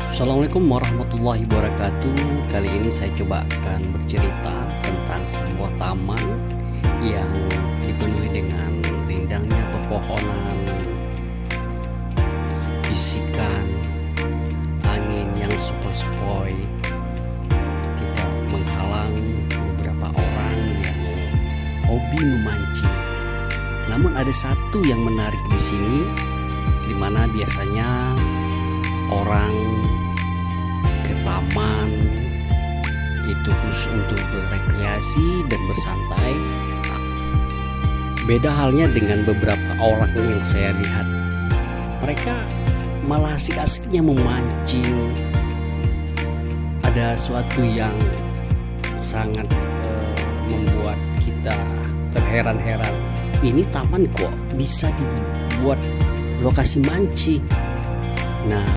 Assalamualaikum warahmatullahi wabarakatuh. Kali ini saya coba akan bercerita tentang sebuah taman yang dipenuhi dengan rindangnya pepohonan, bisikan angin yang sepoi-sepoi tidak menghalang beberapa orang yang hobi memancing. Namun ada satu yang menarik di sini, di mana biasanya orang ke taman itu khusus untuk berrekreasi dan bersantai. Beda halnya dengan beberapa orang yang saya lihat, mereka malah asik-asiknya memancing. Ada suatu yang sangat membuat kita terheran-heran. Ini taman kok bisa dibuat lokasi mancing. Nah,